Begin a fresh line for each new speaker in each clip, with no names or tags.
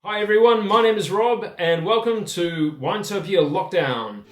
Hi everyone, my name is Rob and welcome to Winetopia Lockdown.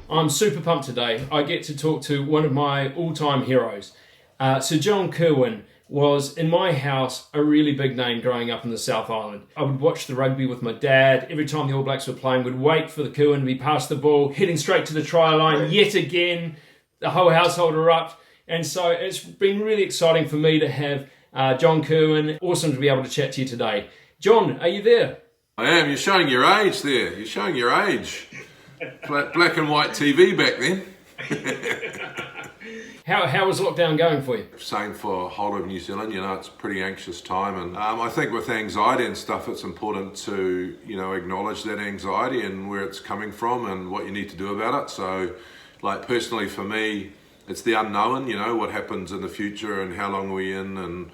I'm super pumped today. I get to talk to one of my all-time heroes. Sir John Kirwan was, in my house, a really big name growing up in the South Island. I would watch the rugby with my dad. Every time the All Blacks were playing, we'd wait for the Kirwan to be past the ball, heading straight to the try line yet again. The whole household erupt. And so it's been really exciting for me to have John Kirwan. Awesome to be able to chat to you today. John, are you there?
I am. You're showing your age there. You're showing your age. Black and white TV back then.
How was lockdown going for you?
Same for whole of New Zealand. It's a pretty anxious time, and I think with anxiety and stuff, it's important to acknowledge that anxiety and where it's coming from and what you need to do about it. So, personally for me, it's the unknown. What happens in the future and how long we're in, and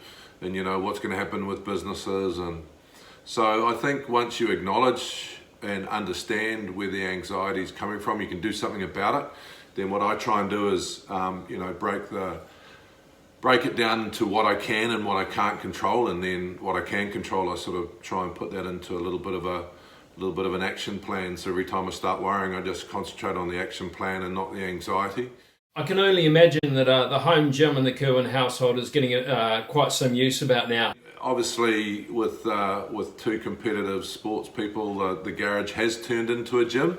what's going to happen with businesses, and so I think once you acknowledge and understand where the anxiety is coming from, you can do something about it. Then what I try and do is, break it down into what I can and what I can't control, and then what I can control, I sort of try and put that into a little bit of an action plan. So every time I start worrying, I just concentrate on the action plan and not the anxiety.
I can only imagine that the home gym in the Kirwan household is getting quite some use about now.
Obviously, with two competitive sports people, the garage has turned into a gym.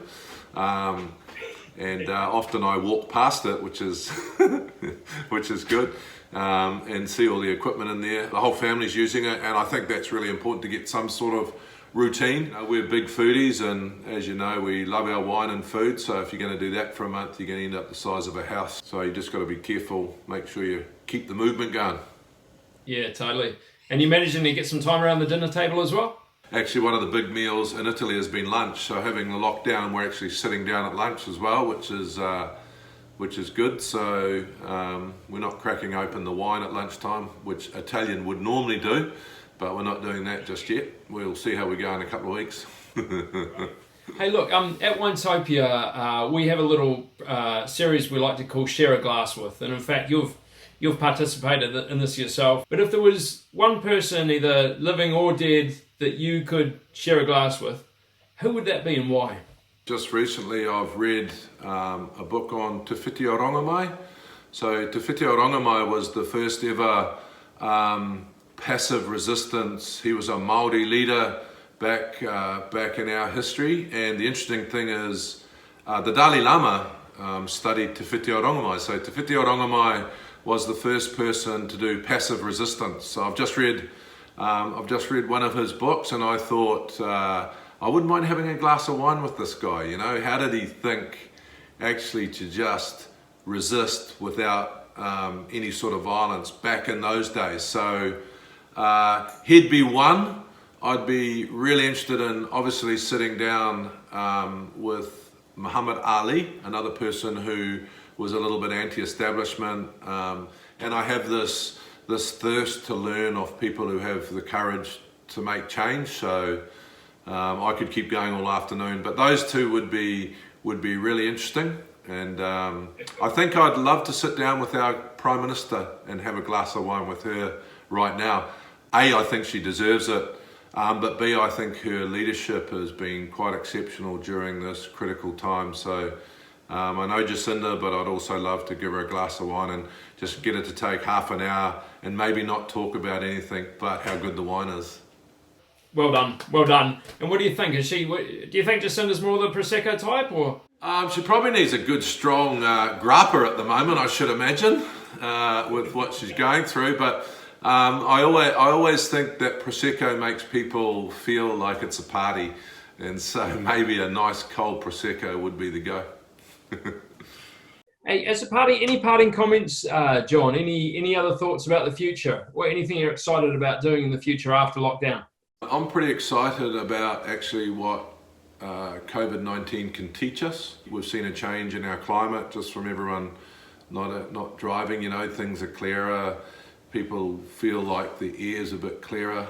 And often I walk past it, which is good, and see all the equipment in there. The whole family's using it, and I think that's really important to get some sort of routine. We're big foodies, and as you know, we love our wine and food, so if you're going to do that for a month, you're going to end up the size of a house. So you just got to be careful, make sure you keep the movement going.
Yeah, totally. And you're managing to get some time around the dinner table as well?
Actually, one of the big meals in Italy has been lunch. So having the lockdown, we're actually sitting down at lunch as well, which is good. So we're not cracking open the wine at lunchtime, which Italian would normally do, but we're not doing that just yet. We'll see how we go in a couple of weeks.
Hey, look, at Winetopia, we have a little series we like to call Share a Glass With, and in fact, you've participated in this yourself. But if there was one person, either living or dead, that you could share a glass with, who would that be and why?
Just recently I've read a book on Te Whiti o Rongamai. So Te Whiti o Rongamai was the first ever passive resistance. He was a Māori leader back in our history, and the interesting thing is the Dalai Lama studied Te Whiti o Rongamai. So Te Whiti o Rongamai was the first person to do passive resistance. So I've just read one of his books, and I thought I wouldn't mind having a glass of wine with this guy. How did he think actually to just resist without any sort of violence back in those days? So he'd be one. I'd be really interested in obviously sitting down with Muhammad Ali, another person who was a little bit anti-establishment, and I have this thirst to learn of people who have the courage to make change. So I could keep going all afternoon, but those two would be really interesting. And I think I'd love to sit down with our Prime Minister and have a glass of wine with her right now. A, I think she deserves it, but B, I think her leadership has been quite exceptional during this critical time. So I know Jacinda, but I'd also love to give her a glass of wine and just get her to take half an hour and maybe not talk about anything but how good the wine is.
Well done, well done. And what do you think? Do you think Jacinda's more the Prosecco type, or?
She probably needs a good strong Grappa at the moment, I should imagine, with what she's going through. But I always think that Prosecco makes people feel like it's a party, and so maybe a nice cold Prosecco would be the go.
Hey, as a party, any parting comments, John? Any other thoughts about the future, or anything you're excited about doing in the future after lockdown?
I'm pretty excited about actually what COVID-19 can teach us. We've seen a change in our climate just from everyone not driving. Things are clearer. People feel like the air's a bit clearer.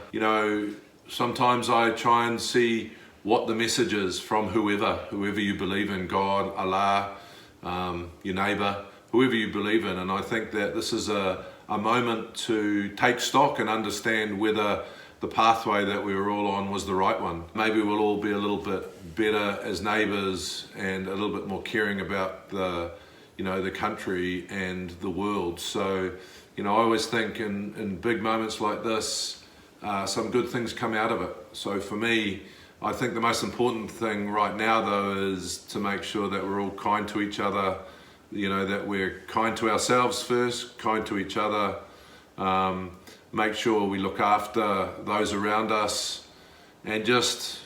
Sometimes I try and see what the message is from whoever you believe in, God, Allah, your neighbour, whoever you believe in. And I think that this is a moment to take stock and understand whether the pathway that we were all on was the right one. Maybe we'll all be a little bit better as neighbours and a little bit more caring about the country and the world. So, I always think in big moments like this, some good things come out of it. So for me, I think the most important thing right now, though, is to make sure that we're all kind to each other, that we're kind to ourselves first, kind to each other, make sure we look after those around us, and just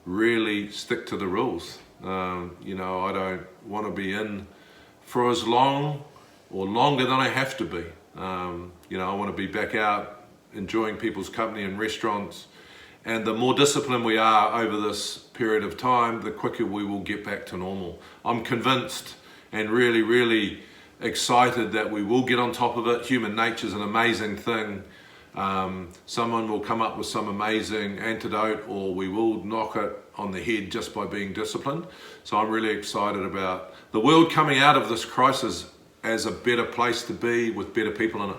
really stick to the rules. I don't want to be in for as long or longer than I have to be. I want to be back out enjoying people's company in restaurants. And the more disciplined we are over this period of time, the quicker we will get back to normal. I'm convinced and really, really excited that we will get on top of it. Human nature is an amazing thing. Someone will come up with some amazing antidote, or we will knock it on the head just by being disciplined. So I'm really excited about the world coming out of this crisis as a better place to be with better people in it.